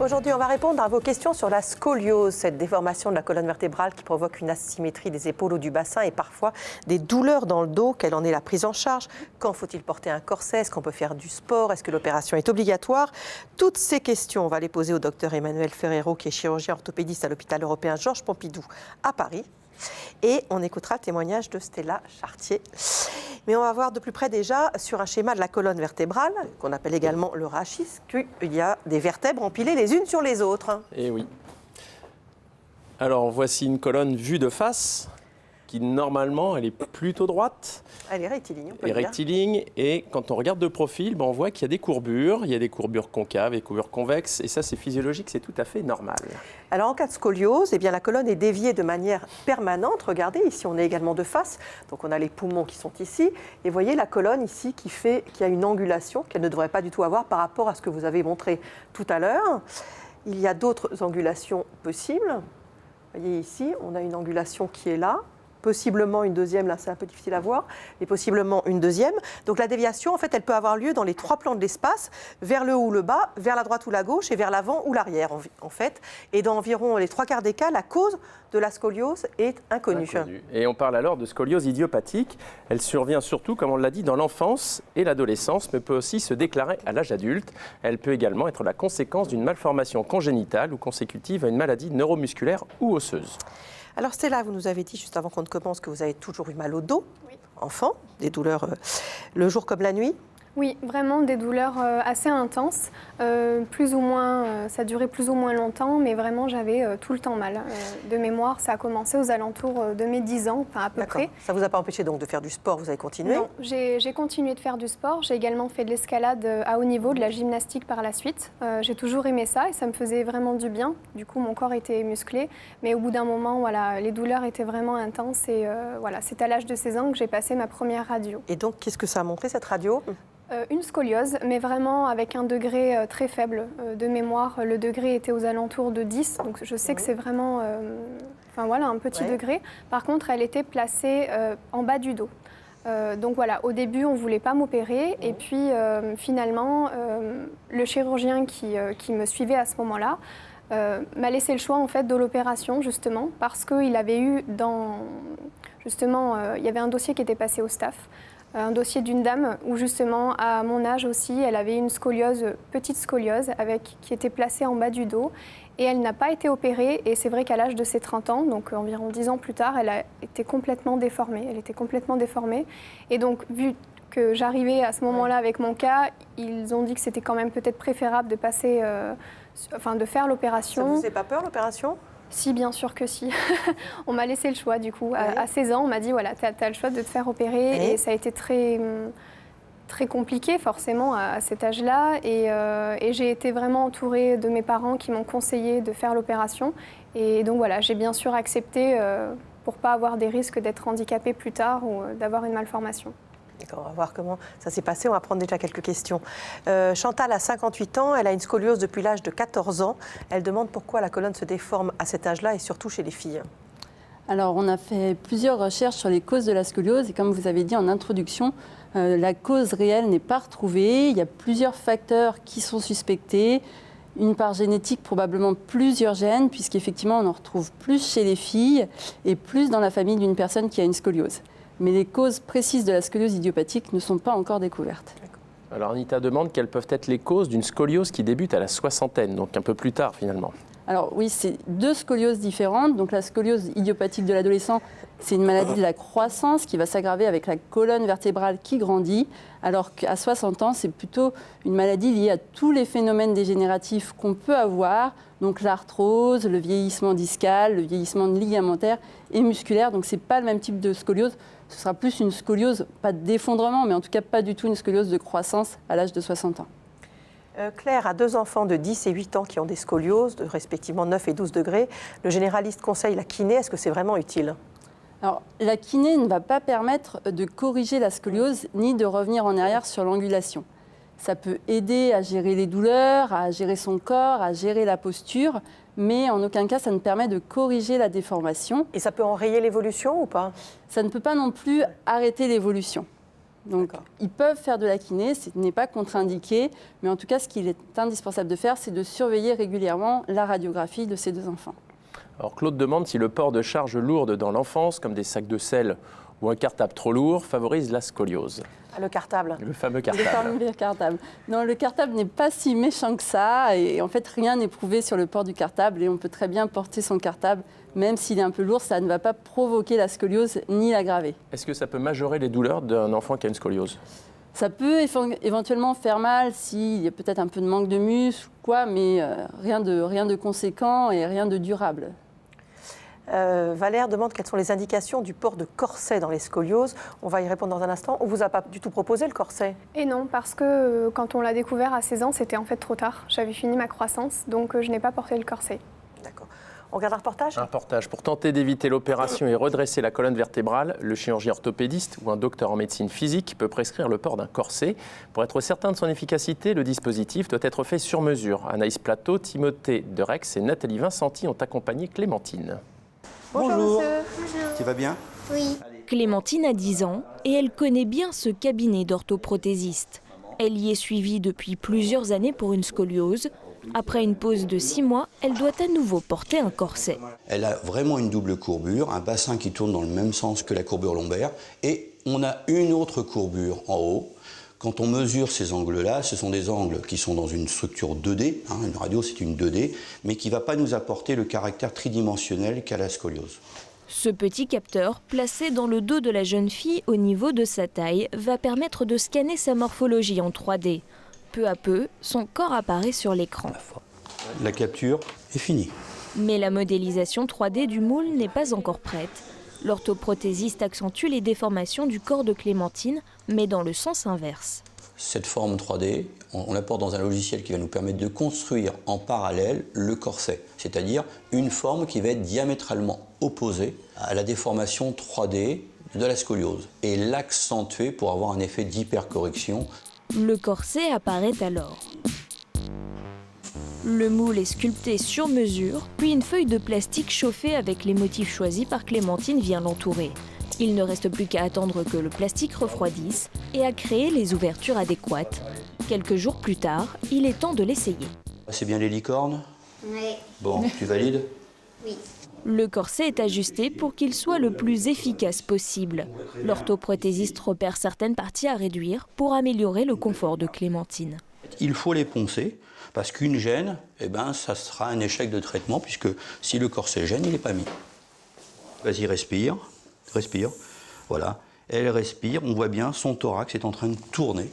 Aujourd'hui, on va répondre à vos questions sur la scoliose, cette déformation de la colonne vertébrale qui provoque une asymétrie des épaules ou du bassin et parfois des douleurs dans le dos. Quelle en est la prise en charge? Quand faut-il porter un corset? Est-ce qu'on peut faire du sport? Est-ce que l'opération est obligatoire? Toutes ces questions, on va les poser au docteur Emmanuel Ferrero, qui est chirurgien orthopédiste à l'hôpital européen Georges Pompidou à Paris. Et on écoutera le témoignage de Stella Chartier. Mais on va voir de plus près déjà sur un schéma de la colonne vertébrale, qu'on appelle également le rachis, qu'il y a des vertèbres empilées les unes sur les autres. Eh oui. Alors voici une colonne vue de face, qui normalement elle est plutôt droite. Elle est rectiligne, on peut Et le dire. rectiligne, et quand on regarde de profil, on voit qu'il y a des courbures. Il y a des courbures concaves et courbures convexes, et ça c'est physiologique, c'est tout à fait normal. Alors en cas de scoliose, eh bien, la colonne est déviée de manière permanente. Regardez, ici on est également de face, donc on a les poumons qui sont ici. Et voyez la colonne ici qui a une angulation qu'elle ne devrait pas du tout avoir par rapport à ce que vous avez montré tout à l'heure. Il y a d'autres angulations possibles. Vous voyez ici, on a une angulation qui est là. Possiblement une deuxième, là c'est un peu difficile à voir, mais possiblement une deuxième. Donc la déviation, en fait, elle peut avoir lieu dans les trois plans de l'espace, vers le haut ou le bas, vers la droite ou la gauche et vers l'avant ou l'arrière, en fait. Et dans environ les trois quarts des cas, la cause de la scoliose est inconnue. Et on parle alors de scoliose idiopathique. Elle survient surtout, comme on l'a dit, dans l'enfance et l'adolescence, mais peut aussi se déclarer à l'âge adulte. Elle peut également être la conséquence d'une malformation congénitale ou consécutive à une maladie neuromusculaire ou osseuse. Alors Stella, vous nous avez dit juste avant qu'on ne commence que vous avez toujours eu mal au dos, enfant, des douleurs le jour comme la nuit. Oui, vraiment des douleurs assez intenses, plus ou moins, ça durait plus ou moins longtemps, mais vraiment j'avais tout le temps mal. De mémoire, ça a commencé aux alentours de mes 10 ans, enfin à peu près. Ça ne vous a pas empêché donc de faire du sport, vous avez continué? Non, j'ai continué de faire du sport, j'ai également fait de l'escalade à haut niveau, de la gymnastique par la suite. J'ai toujours aimé ça et ça me faisait vraiment du bien, du coup mon corps était musclé, mais au bout d'un moment, voilà, les douleurs étaient vraiment intenses et voilà, c'est à l'âge de 16 ans que j'ai passé ma première radio. Et donc, qu'est-ce que ça a montré cette radio? Une scoliose, mais vraiment avec un degré très faible. De mémoire, le degré était aux alentours de 10, donc je sais que c'est vraiment enfin, voilà, un petit degré. Par contre, elle était placée en bas du dos. Donc voilà, au début, on ne voulait pas m'opérer. Et puis finalement, le chirurgien qui me suivait à ce moment-là m'a laissé le choix en fait, de l'opération, justement, parce qu'il avait eu il y avait un dossier qui était passé au staff. Un dossier d'une dame où justement à mon âge aussi, elle avait une scoliose, petite scoliose qui était placée en bas du dos et elle n'a pas été opérée et c'est vrai qu'à l'âge de ses 30 ans, donc environ 10 ans plus tard, elle a été complètement déformée. Elle était complètement déformée et donc vu que j'arrivais à ce moment-là avec mon cas, ils ont dit que c'était quand même peut-être préférable de passer, de faire l'opération. Ça vous faisait pas peur l'opération ? Si, bien sûr que si. On m'a laissé le choix, du coup. À 16 ans, on m'a dit, voilà, tu as le choix de te faire opérer. Et ça a été très, très compliqué, forcément, à cet âge-là. Et j'ai été vraiment entourée de mes parents qui m'ont conseillé de faire l'opération. Et donc, voilà, j'ai bien sûr accepté pour ne pas avoir des risques d'être handicapée plus tard ou d'avoir une malformation. D'accord, on va voir comment ça s'est passé. On va prendre déjà quelques questions. Chantal a 58 ans, elle a une scoliose depuis l'âge de 14 ans. Elle demande pourquoi la colonne se déforme à cet âge-là et surtout chez les filles. Alors, on a fait plusieurs recherches sur les causes de la scoliose et comme vous avez dit en introduction, la cause réelle n'est pas retrouvée. Il y a plusieurs facteurs qui sont suspectés. Une part génétique, probablement plusieurs gènes, puisqu'effectivement, on en retrouve plus chez les filles et plus dans la famille d'une personne qui a une scoliose. Mais les causes précises de la scoliose idiopathique ne sont pas encore découvertes. Alors Anita demande quelles peuvent être les causes d'une scoliose qui débute à la soixantaine, donc un peu plus tard finalement. Alors oui, c'est deux scolioses différentes. Donc la scoliose idiopathique de l'adolescent, c'est une maladie de la croissance qui va s'aggraver avec la colonne vertébrale qui grandit, alors qu'à 60 ans, c'est plutôt une maladie liée à tous les phénomènes dégénératifs qu'on peut avoir, donc l'arthrose, le vieillissement discal, le vieillissement ligamentaire et musculaire. Donc ce n'est pas le même type de scoliose. Ce sera plus une scoliose, pas d'effondrement, mais en tout cas pas du tout une scoliose de croissance à l'âge de 60 ans. Claire a 2 enfants de 10 et 8 ans qui ont des scolioses, de respectivement 9 et 12 degrés. Le généraliste conseille la kiné. Est-ce que c'est vraiment utile ? Alors, la kiné ne va pas permettre de corriger la scoliose ni de revenir en arrière sur l'angulation. Ça peut aider à gérer les douleurs, à gérer son corps, à gérer la posture, mais en aucun cas ça ne permet de corriger la déformation. Et ça peut enrayer l'évolution ou pas? Ça ne peut pas non plus arrêter l'évolution. Donc, ils peuvent faire de la kiné, ce n'est pas contre-indiqué, mais en tout cas, ce qu'il est indispensable de faire, c'est de surveiller régulièrement la radiographie de ces 2 enfants. Alors Claude demande si le port de charges lourdes dans l'enfance, comme des sacs de sel ou un cartable trop lourd, favorise la scoliose. Ah, le cartable. Le fameux Le cartable. fameux cartable. Non, le cartable n'est pas si méchant que ça, et en fait, rien n'est prouvé sur le port du cartable, et on peut très bien porter son cartable, même s'il est un peu lourd, ça ne va pas provoquer la scoliose ni l'aggraver. Est-ce que ça peut majorer les douleurs d'un enfant qui a une scoliose? Ça peut éventuellement faire mal s'il y a peut-être un peu de manque de muscle ou quoi, mais rien de conséquent et rien de durable. Valère demande quelles sont les indications du port de corset dans les scolioses. On va y répondre dans un instant. On ne vous a pas du tout proposé le corset? Et non, parce que quand on l'a découvert à 16 ans, c'était en fait trop tard. J'avais fini ma croissance, donc je n'ai pas porté le corset. D'accord. On regarde un reportage? Un reportage. Pour tenter d'éviter l'opération et redresser la colonne vertébrale, le chirurgien orthopédiste ou un docteur en médecine physique peut prescrire le port d'un corset. Pour être certain de son efficacité, le dispositif doit être fait sur mesure. Anaïs Plateau, Timothée Derex et Nathalie Vincenti ont accompagné Clémentine. Bonjour, monsieur. Tu vas bien? Oui. Clémentine a 10 ans et elle connaît bien ce cabinet d'orthoprothésiste. Elle y est suivie depuis plusieurs années pour une scoliose. Après une pause de 6 mois, elle doit à nouveau porter un corset. Elle a vraiment une double courbure, un bassin qui tourne dans le même sens que la courbure lombaire, et on a une autre courbure en haut. Quand on mesure ces angles-là, ce sont des angles qui sont dans une structure 2D, une radio c'est une 2D, mais qui ne va pas nous apporter le caractère tridimensionnel qu'a la scoliose. Ce petit capteur, placé dans le dos de la jeune fille au niveau de sa taille, va permettre de scanner sa morphologie en 3D. Peu à peu, son corps apparaît sur l'écran. La capture est finie. Mais la modélisation 3D du moule n'est pas encore prête. L'orthoprothésiste accentue les déformations du corps de Clémentine, mais dans le sens inverse. Cette forme 3D, on la porte dans un logiciel qui va nous permettre de construire en parallèle le corset, c'est-à-dire une forme qui va être diamétralement opposée à la déformation 3D de la scoliose et l'accentuer pour avoir un effet d'hypercorrection. Le corset apparaît alors. Le moule est sculpté sur mesure, puis une feuille de plastique chauffée avec les motifs choisis par Clémentine vient l'entourer. Il ne reste plus qu'à attendre que le plastique refroidisse et à créer les ouvertures adéquates. Quelques jours plus tard, il est temps de l'essayer. C'est bien les licornes? Oui. Bon, tu valides? Oui. Le corset est ajusté pour qu'il soit le plus efficace possible. L'orthoprothésiste repère certaines parties à réduire pour améliorer le confort de Clémentine. Il faut les poncer parce qu'une gêne, ça sera un échec de traitement puisque si le corset gêne, il n'est pas mis. Vas-y, respire, respire. Voilà, elle respire, on voit bien son thorax est en train de tourner.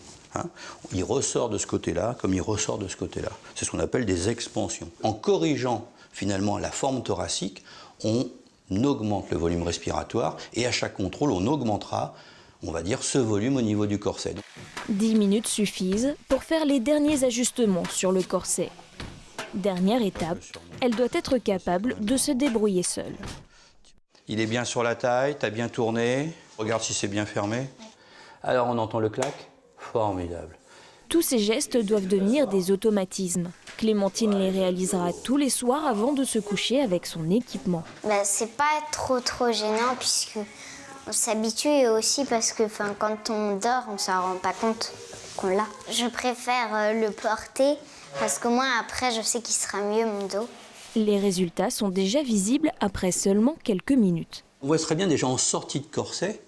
Il ressort de ce côté-là comme il ressort de ce côté-là. C'est ce qu'on appelle des expansions. En corrigeant finalement la forme thoracique, on augmente le volume respiratoire et à chaque contrôle, on augmentera, on va dire, ce volume au niveau du corset. 10 minutes suffisent pour faire les derniers ajustements sur le corset. Dernière étape, elle doit être capable de se débrouiller seule. Il est bien sur la taille, tu as bien tourné. Regarde si c'est bien fermé. Alors on entend le clac. Formidable. Tous ces gestes doivent devenir des automatismes. Clémentine les réalisera tous les soirs avant de se coucher avec son équipement. C'est pas trop gênant puisque on s'habitue et aussi parce que quand on dort, on s'en rend pas compte qu'on l'a. Je préfère le porter parce que moi après je sais qu'il sera mieux mon dos. Les résultats sont déjà visibles après seulement quelques minutes. On voit très bien déjà en sortie de corset,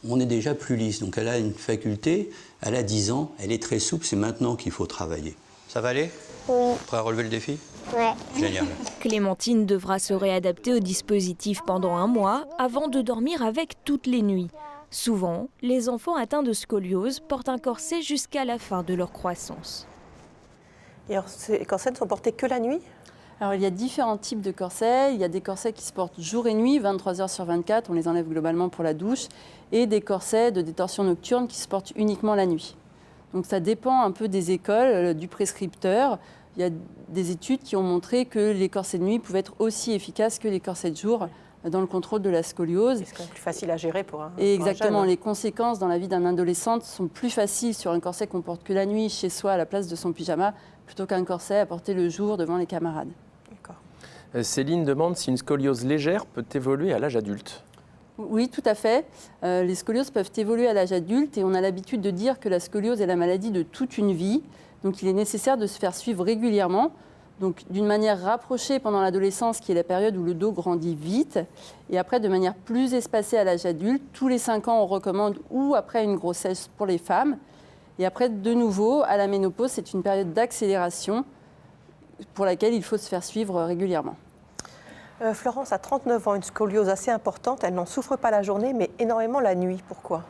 on est déjà plus lisse. Donc elle a une faculté, elle a 10 ans, elle est très souple, c'est maintenant qu'il faut travailler. Ça va aller? Oui. Prêt à relever le défi? Ouais. Génial. Clémentine devra se réadapter au dispositif pendant 1 mois avant de dormir avec toutes les nuits. Souvent, les enfants atteints de scoliose portent un corset jusqu'à la fin de leur croissance. Et alors, ces corsets ne sont portés que la nuit? Alors, il y a différents types de corsets. Il y a des corsets qui se portent jour et nuit, 23 heures sur 24. On les enlève globalement pour la douche. Et des corsets de détorsion nocturne qui se portent uniquement la nuit. Donc, ça dépend un peu des écoles, du prescripteur. Il y a des études qui ont montré que les corsets de nuit pouvaient être aussi efficaces que les corsets de jour dans le contrôle de la scoliose. C'est quand même plus facile à gérer pour un Et exactement, jeune. les conséquences dans la vie d'un adolescent sont plus faciles sur un corset qu'on porte que la nuit chez soi à la place de son pyjama, plutôt qu'un corset à porter le jour devant les camarades. D'accord. Céline demande si une scoliose légère peut évoluer à l'âge adulte. Oui, tout à fait. Les scolioses peuvent évoluer à l'âge adulte et on a l'habitude de dire que la scoliose est la maladie de toute une vie. Donc il est nécessaire de se faire suivre régulièrement, donc d'une manière rapprochée pendant l'adolescence, qui est la période où le dos grandit vite, et après de manière plus espacée à l'âge adulte. Tous les 5 ans, on recommande, ou après une grossesse pour les femmes. Et après, de nouveau, à la ménopause, c'est une période d'accélération pour laquelle il faut se faire suivre régulièrement. Florence a 39 ans, une scoliose assez importante. Elle n'en souffre pas la journée, mais énormément la nuit. Pourquoi ?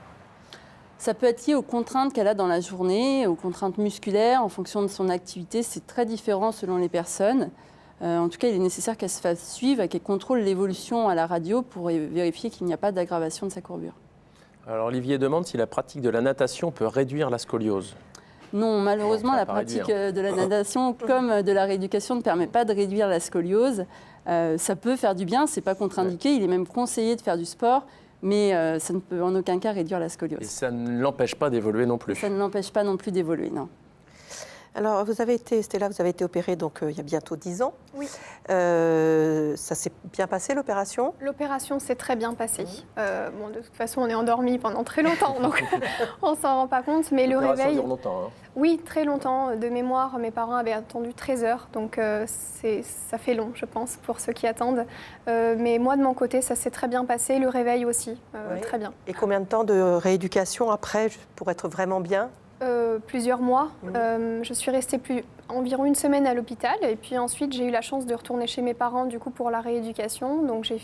Ça peut être lié aux contraintes qu'elle a dans la journée, aux contraintes musculaires, en fonction de son activité. C'est très différent selon les personnes. En tout cas, il est nécessaire qu'elle se fasse suivre et qu'elle contrôle l'évolution à la radio pour vérifier qu'il n'y a pas d'aggravation de sa courbure. Alors Olivier demande si la pratique de la natation peut réduire la scoliose. Non, malheureusement, ça la va pas pratique réduire. de la natation comme de la rééducation ne permet pas de réduire la scoliose. Ça peut faire du bien, ce n'est pas contre-indiqué. Il est même conseillé de faire du sport, mais ça ne peut en aucun cas réduire la scoliose. Et ça ne l'empêche pas d'évoluer non plus. Ça ne l'empêche pas non plus d'évoluer, non. Alors, Stella, vous avez été opérée donc, il y a bientôt 10 ans. Oui. Ça s'est bien passé, l'opération ? L'opération s'est très bien passée. Bon, de toute façon, on est endormi pendant très longtemps, donc on ne s'en rend pas compte. Mais le L'opération réveil, dure longtemps, hein. oui, très longtemps. De mémoire, mes parents avaient attendu 13 heures, donc ça fait long, je pense, pour ceux qui attendent. Mais moi, de mon côté, ça s'est très bien passé. Le réveil aussi, Oui. très bien. Et combien de temps de rééducation après pour être vraiment bien ? Plusieurs mois. Je suis restée environ une semaine à l'hôpital et puis ensuite j'ai eu la chance de retourner chez mes parents du coup pour la rééducation. Donc j'ai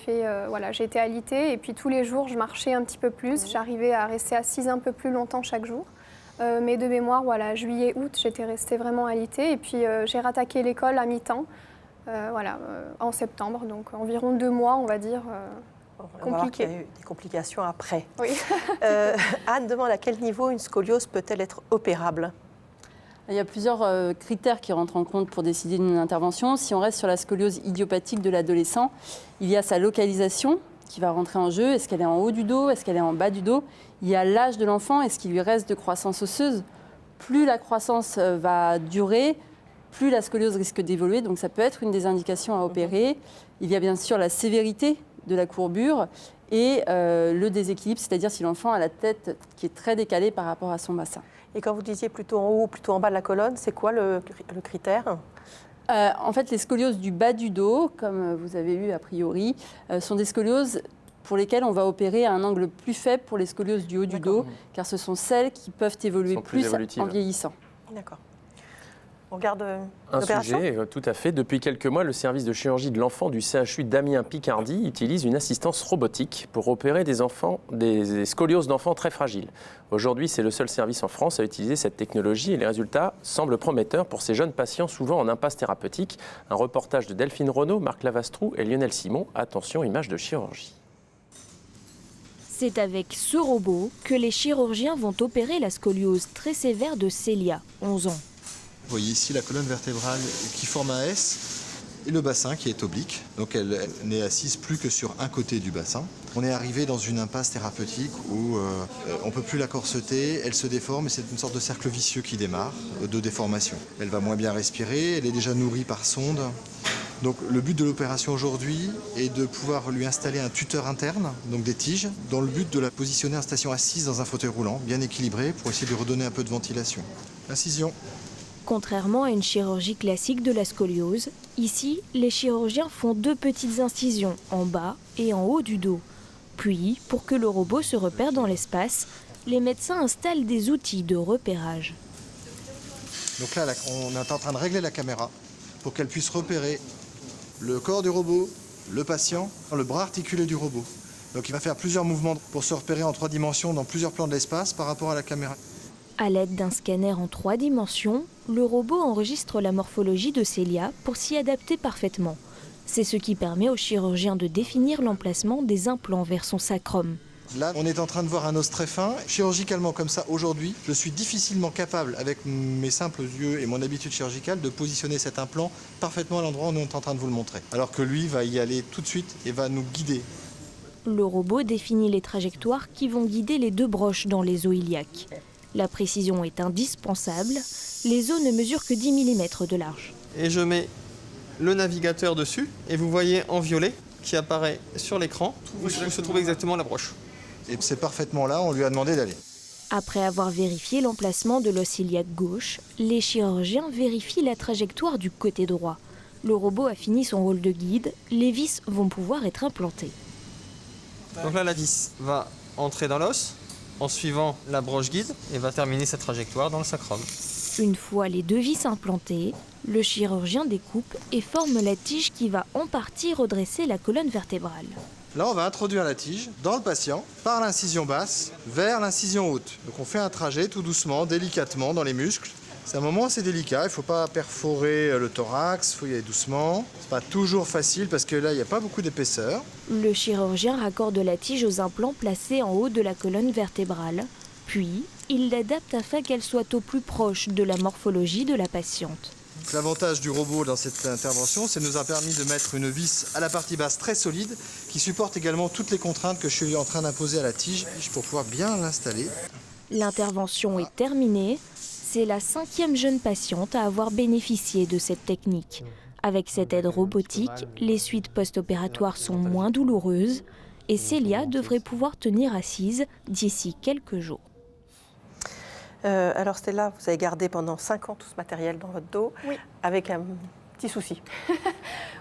été alitée et puis tous les jours je marchais un petit peu plus. J'arrivais à rester assise un peu plus longtemps chaque jour. Mais de mémoire, juillet, août, j'étais restée vraiment alitée et puis j'ai rattaqué l'école à mi-temps. En septembre, donc environ 2 mois on va dire. On va voir qu'il y a eu des complications après. Oui. Anne demande à quel niveau une scoliose peut-elle être opérable ? Il y a plusieurs critères qui rentrent en compte pour décider d'une intervention. Si on reste sur la scoliose idiopathique de l'adolescent, il y a sa localisation qui va rentrer en jeu. Est-ce qu'elle est en haut du dos ? Est-ce qu'elle est en bas du dos ? Il y a l'âge de l'enfant. Est-ce qu'il lui reste de croissance osseuse ? Plus la croissance va durer, plus la scoliose risque d'évoluer. Donc ça peut être une des indications à opérer. Il y a bien sûr la sévérité de la courbure et le déséquilibre, c'est-à-dire si l'enfant a la tête qui est très décalée par rapport à son bassin. Et quand vous disiez plutôt en haut ou plutôt en bas de la colonne, c'est quoi le critère ? En fait, les scolioses du bas du dos, comme vous avez eu a priori, sont des scolioses pour lesquelles on va opérer à un angle plus faible pour les scolioses du haut du dos, car ce sont celles qui peuvent évoluer plus en vieillissant. D'accord. On regarde Un l'opération ? sujet, tout à fait. Depuis quelques mois, le service de chirurgie de l'enfant du CHU d'Amiens-Picardie utilise une assistance robotique pour opérer des scolioses d'enfants très fragiles. Aujourd'hui, c'est le seul service en France à utiliser cette technologie et les résultats semblent prometteurs pour ces jeunes patients souvent en impasse thérapeutique. Un reportage de Delphine Renaud, Marc Lavastrou et Lionel Simon. Attention, image de chirurgie. C'est avec ce robot que les chirurgiens vont opérer la scoliose très sévère de Célia, 11 ans. Vous voyez ici la colonne vertébrale qui forme un S et le bassin qui est oblique. Donc elle n'est assise plus que sur un côté du bassin. On est arrivé dans une impasse thérapeutique où on ne peut plus la corseter, elle se déforme et c'est une sorte de cercle vicieux qui démarre de déformation. Elle va moins bien respirer, elle est déjà nourrie par sonde. Donc le but de l'opération aujourd'hui est de pouvoir lui installer un tuteur interne, donc des tiges, dans le but de la positionner en station assise dans un fauteuil roulant, bien équilibré, pour essayer de lui redonner un peu de ventilation. Incision. Contrairement à une chirurgie classique de la scoliose, ici, les chirurgiens font 2 petites incisions en bas et en haut du dos. Puis, pour que le robot se repère dans l'espace, les médecins installent des outils de repérage. Donc là, on est en train de régler la caméra pour qu'elle puisse repérer le corps du robot, le patient, le bras articulé du robot. Donc il va faire plusieurs mouvements pour se repérer en 3 dimensions dans plusieurs plans de l'espace par rapport à la caméra. À l'aide d'un scanner en 3 dimensions, le robot enregistre la morphologie de Célia pour s'y adapter parfaitement. C'est ce qui permet au chirurgien de définir l'emplacement des implants vers son sacrum. Là, on est en train de voir un os très fin. Chirurgicalement, comme ça, aujourd'hui, je suis difficilement capable, avec mes simples yeux et mon habitude chirurgicale, de positionner cet implant parfaitement à l'endroit où on est en train de vous le montrer. Alors que lui va y aller tout de suite et va nous guider. Le robot définit les trajectoires qui vont guider les 2 broches dans les os iliaques. La précision est indispensable. Les os ne mesurent que 10 mm de large. Et je mets le navigateur dessus et vous voyez en violet qui apparaît sur l'écran où se trouve exactement la broche. Et c'est parfaitement là, on lui a demandé d'aller. Après avoir vérifié l'emplacement de l'os iliaque gauche, les chirurgiens vérifient la trajectoire du côté droit. Le robot a fini son rôle de guide, les vis vont pouvoir être implantées. Donc là, la vis va entrer dans l'os en suivant la broche guide et va terminer sa trajectoire dans le sacrum. Une fois les 2 vis implantées, le chirurgien découpe et forme la tige qui va en partie redresser la colonne vertébrale. Là, on va introduire la tige dans le patient par l'incision basse vers l'incision haute. Donc on fait un trajet tout doucement, délicatement dans les muscles. C'est un moment assez délicat, il ne faut pas perforer le thorax, il faut y aller doucement. C'est pas toujours facile parce que là, il n'y a pas beaucoup d'épaisseur. Le chirurgien raccorde la tige aux implants placés en haut de la colonne vertébrale, puis il l'adapte afin qu'elle soit au plus proche de la morphologie de la patiente. L'avantage du robot dans cette intervention, c'est nous a permis de mettre une vis à la partie basse très solide qui supporte également toutes les contraintes que je suis en train d'imposer à la tige pour pouvoir bien l'installer. L'intervention est terminée. C'est la 5e jeune patiente à avoir bénéficié de cette technique. Avec cette aide robotique, les suites post-opératoires sont moins douloureuses et Célia devrait pouvoir tenir assise d'ici quelques jours. Alors Stella, vous avez gardé pendant 5 ans tout ce matériel dans votre dos, Oui. avec un petit souci.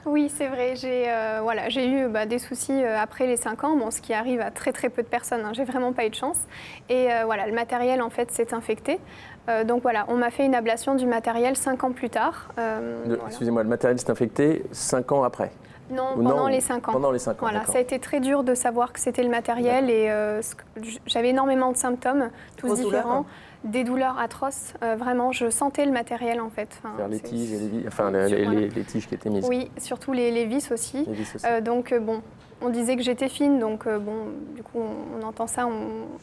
Oui, c'est vrai. J'ai eu des soucis après les 5 ans, ce qui arrive à très peu de personnes. J'ai vraiment pas eu de chance. Et le matériel en fait s'est infecté. Donc voilà, on m'a fait une ablation du matériel 5 ans plus tard. Excusez-moi, le matériel s'est infecté 5 ans après? Non, pendant les 5 ans. Pendant les 5 ans, Voilà, d'accord. ça a été très dur de savoir que c'était le matériel et j'avais énormément de symptômes, tous Grosses différents. douleurs, Des douleurs atroces, vraiment, je sentais le matériel en fait. Faire les tiges et les tiges qui étaient mises. Oui, surtout les vis aussi. Les vis aussi. Donc on disait que j'étais fine, donc du coup on entend ça,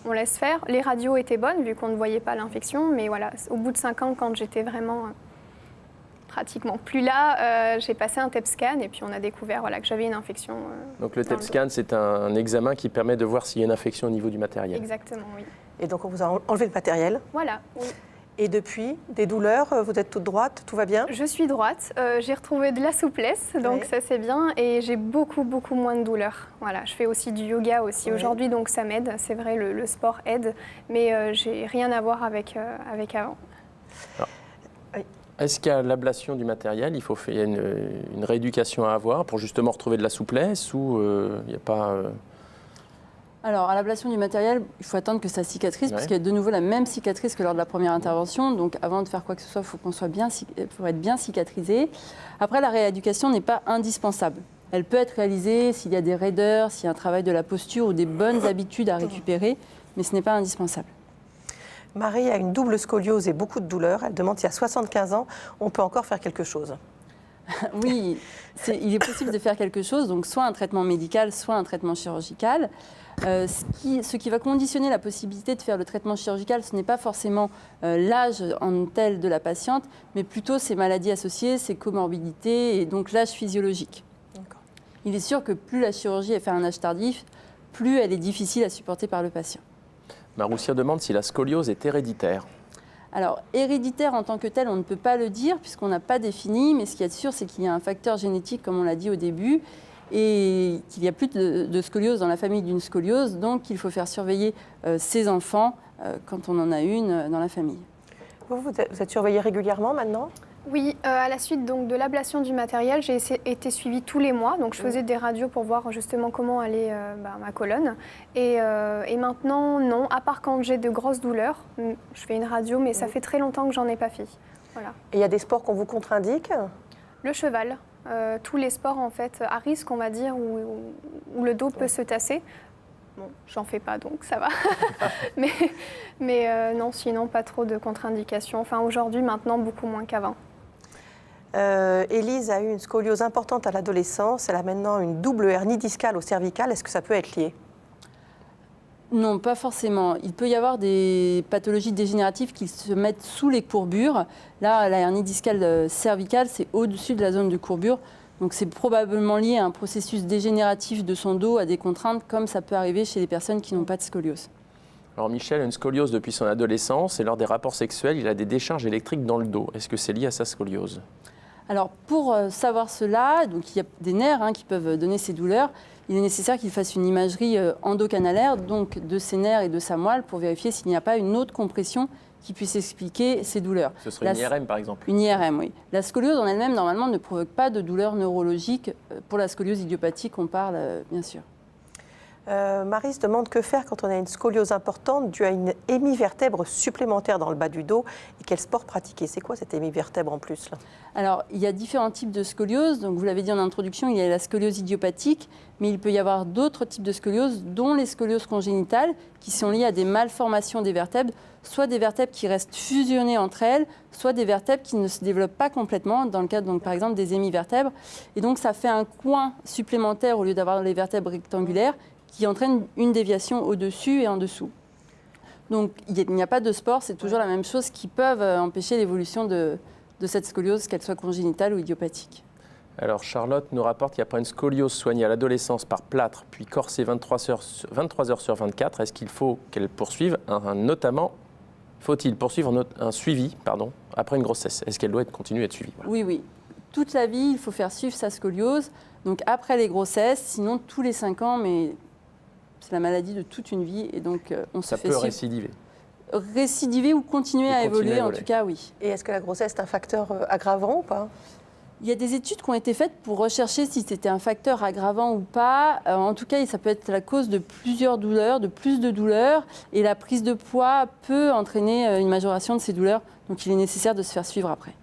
on laisse faire. Les radios étaient bonnes vu qu'on ne voyait pas l'infection, mais voilà, au bout de 5 ans, quand j'étais vraiment pratiquement plus là, j'ai passé un TEP scan et puis on a découvert que j'avais une infection. Donc le TEP scan, c'est un examen qui permet de voir s'il y a une infection au niveau du matériel. Exactement, oui. Et donc on vous a enlevé le matériel. Voilà, oui. Et depuis, des douleurs, vous êtes toute droite, tout va bien? Je suis droite, j'ai retrouvé de la souplesse, donc ça c'est bien, et j'ai beaucoup moins de douleurs. Voilà, je fais aussi du yoga aussi aujourd'hui, donc ça m'aide. C'est vrai, le sport aide, mais j'ai rien à voir avec avant. Alors, est-ce qu'à l'ablation du matériel, il y a une rééducation à avoir pour justement retrouver de la souplesse ou il n'y a pas... Alors, à l'ablation du matériel, il faut attendre que ça cicatrise, puisqu'il y a de nouveau la même cicatrice que lors de la première intervention. Donc, avant de faire quoi que ce soit, il faut qu'on soit être bien cicatrisé. Après, la rééducation n'est pas indispensable. Elle peut être réalisée s'il y a des raideurs, s'il y a un travail de la posture ou des bonnes habitudes à récupérer, mais ce n'est pas indispensable. Marie a une double scoliose et beaucoup de douleurs. Elle demande si à 75 ans, on peut encore faire quelque chose. Oui, il est possible de faire quelque chose, donc soit un traitement médical, soit un traitement chirurgical. Ce qui va conditionner la possibilité de faire le traitement chirurgical, ce n'est pas forcément l'âge en tel de la patiente, mais plutôt ses maladies associées, ses comorbidités et donc l'âge physiologique. Il est sûr que plus la chirurgie est faite à un âge tardif, plus elle est difficile à supporter par le patient. Maroussia demande si la scoliose est héréditaire. Alors, héréditaire en tant que tel, on ne peut pas le dire puisqu'on n'a pas défini, mais ce qu'il y a de sûr, c'est qu'il y a un facteur génétique, comme on l'a dit au début, et qu'il y a plus de scoliose dans la famille d'une scoliose, donc il faut faire surveiller ses enfants quand on en a une dans la famille. Vous êtes surveillée régulièrement maintenant? Oui, à la suite donc, de l'ablation du matériel, j'ai été suivie tous les mois. Donc je faisais des radios pour voir justement comment allait ma colonne. Et maintenant, non, à part quand j'ai de grosses douleurs, je fais une radio, mais ça fait très longtemps que j'en ai pas fait. Voilà. Et il y a des sports qu'on vous contre-indique? Le cheval, tous les sports en fait à risque, on va dire, où le dos peut se tasser. Bon, j'en fais pas donc ça va. mais non, sinon pas trop de contre-indications. Enfin aujourd'hui, maintenant beaucoup moins qu'avant. Élise a eu une scoliose importante à l'adolescence. Elle a maintenant une double hernie discale au cervical. Est-ce que ça peut être lié? Non, pas forcément. Il peut y avoir des pathologies dégénératives qui se mettent sous les courbures. Là, la hernie discale cervicale, c'est au-dessus de la zone de courbure. Donc c'est probablement lié à un processus dégénératif de son dos, à des contraintes, comme ça peut arriver chez les personnes qui n'ont pas de scoliose. Alors Michel a une scoliose depuis son adolescence et lors des rapports sexuels, il a des décharges électriques dans le dos. Est-ce que c'est lié à sa scoliose? Alors pour savoir cela, donc il y a des nerfs qui peuvent donner ces douleurs. Il est nécessaire qu'il fasse une imagerie endocanalaire, donc de ses nerfs et de sa moelle, pour vérifier s'il n'y a pas une autre compression qui puisse expliquer ces douleurs. Ce serait une IRM par exemple? Une IRM, oui. La scoliose en elle-même, normalement, ne provoque pas de douleurs neurologiques. Pour la scoliose idiopathique, on parle, bien sûr. Marie se demande que faire quand on a une scoliose importante due à une hémivertèbre supplémentaire dans le bas du dos et quel sport pratiquer. C'est quoi cette hémivertèbre en plus là? Alors, il y a différents types de scoliose. Donc, vous l'avez dit en introduction, il y a la scoliose idiopathique, mais il peut y avoir d'autres types de scoliose, dont les scolioses congénitales, qui sont liées à des malformations des vertèbres, soit des vertèbres qui restent fusionnées entre elles, soit des vertèbres qui ne se développent pas complètement, dans le cas, donc, par exemple, des hémivertèbres. Et donc, ça fait un coin supplémentaire au lieu d'avoir les vertèbres rectangulaires, qui entraîne une déviation au-dessus et en dessous. Donc, il n'y a pas de sport, c'est toujours la même chose qui peuvent empêcher l'évolution de cette scoliose, qu'elle soit congénitale ou idiopathique. Alors Charlotte nous rapporte qu'après une scoliose soignée à l'adolescence par plâtre, puis corsée 23 heures sur 24, est-ce qu'il faut qu'elle poursuive faut-il poursuivre un suivi après une grossesse? Est-ce qu'elle doit continuer à être suivie? Voilà. Oui. Toute la vie, il faut faire suivre sa scoliose. Donc après les grossesses, sinon tous les 5 ans, mais c'est la maladie de toute une vie et donc on se fait suivre. Ça peut récidiver. Récidiver ou continuer à évoluer, en tout cas, oui. Et est-ce que la grossesse est un facteur aggravant ou pas? Il y a des études qui ont été faites pour rechercher si c'était un facteur aggravant ou pas. En tout cas, ça peut être la cause de plusieurs douleurs, de plus de douleurs. Et la prise de poids peut entraîner une majoration de ces douleurs. Donc il est nécessaire de se faire suivre après.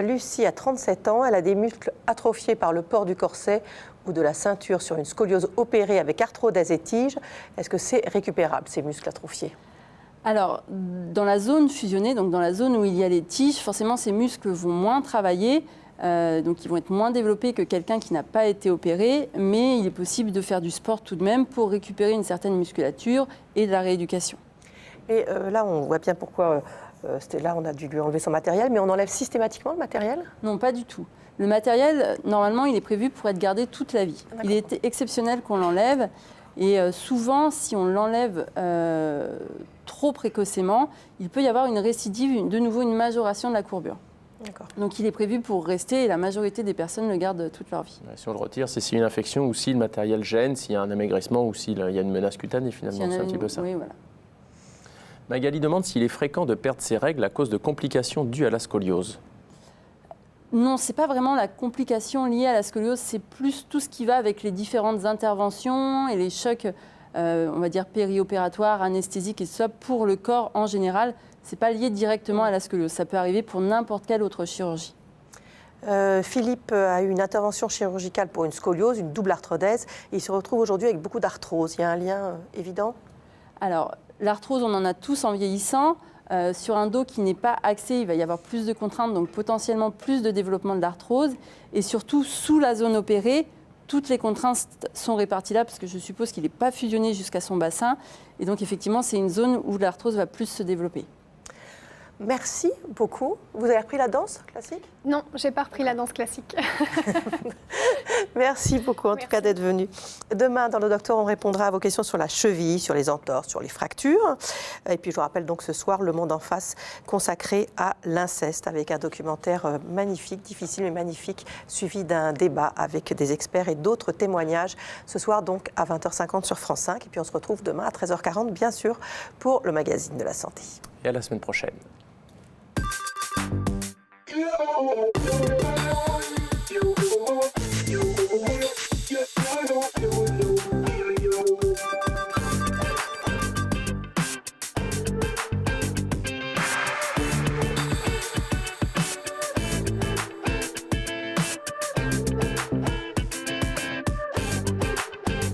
Lucie a 37 ans, elle a des muscles atrophiés par le port du corset ou de la ceinture sur une scoliose opérée avec arthrodèse et tige. Est-ce que c'est récupérable, ces muscles atrophiés? Alors, dans la zone fusionnée, donc dans la zone où il y a les tiges, forcément ces muscles vont moins travailler, donc ils vont être moins développés que quelqu'un qui n'a pas été opéré, mais il est possible de faire du sport tout de même pour récupérer une certaine musculature et de la rééducation. Et là, on voit bien pourquoi... là, on a dû lui enlever son matériel, mais on enlève systématiquement le matériel? Non, pas du tout. Le matériel, normalement, il est prévu pour être gardé toute la vie. Il est exceptionnel qu'on l'enlève. Et souvent, si on l'enlève trop précocement, il peut y avoir une récidive, de nouveau une majoration de la courbure. Donc il est prévu pour rester et la majorité des personnes le gardent toute leur vie. Si on le retire, c'est s'il y a une infection ou si le matériel gêne, s'il y a un amaigrissement ou s'il y a une menace cutanée finalement. C'est un petit peu ça. Oui, voilà. Magali demande s'il est fréquent de perdre ses règles à cause de complications dues à la scoliose. Non, ce n'est pas vraiment la complication liée à la scoliose, c'est plus tout ce qui va avec les différentes interventions et les chocs, on va dire, périopératoires, anesthésiques et tout ça, pour le corps en général. Ce n'est pas lié directement à la scoliose, ça peut arriver pour n'importe quelle autre chirurgie. Philippe a eu une intervention chirurgicale pour une scoliose, une double arthrodèse, et il se retrouve aujourd'hui avec beaucoup d'arthrose. Il y a un lien évident? Alors, l'arthrose, on en a tous en vieillissant. Sur un dos qui n'est pas axé, il va y avoir plus de contraintes, donc potentiellement plus de développement de l'arthrose. Et surtout, sous la zone opérée, toutes les contraintes sont réparties là, parce que je suppose qu'il n'est pas fusionné jusqu'à son bassin. Et donc, effectivement, c'est une zone où l'arthrose va plus se développer. Merci beaucoup. Vous avez repris la danse classique? Non, je n'ai pas repris la danse classique. Merci beaucoup en tout cas d'être venu. Demain, dans le Docteur, on répondra à vos questions sur la cheville, sur les entorses, sur les fractures. Et puis je vous rappelle donc ce soir, Le Monde en face, consacré à l'inceste, avec un documentaire magnifique, difficile mais magnifique, suivi d'un débat avec des experts et d'autres témoignages. Ce soir donc à 20h50 sur France 5. Et puis on se retrouve demain à 13h40, bien sûr, pour le magazine de la santé. Et à la semaine prochaine. Yeah.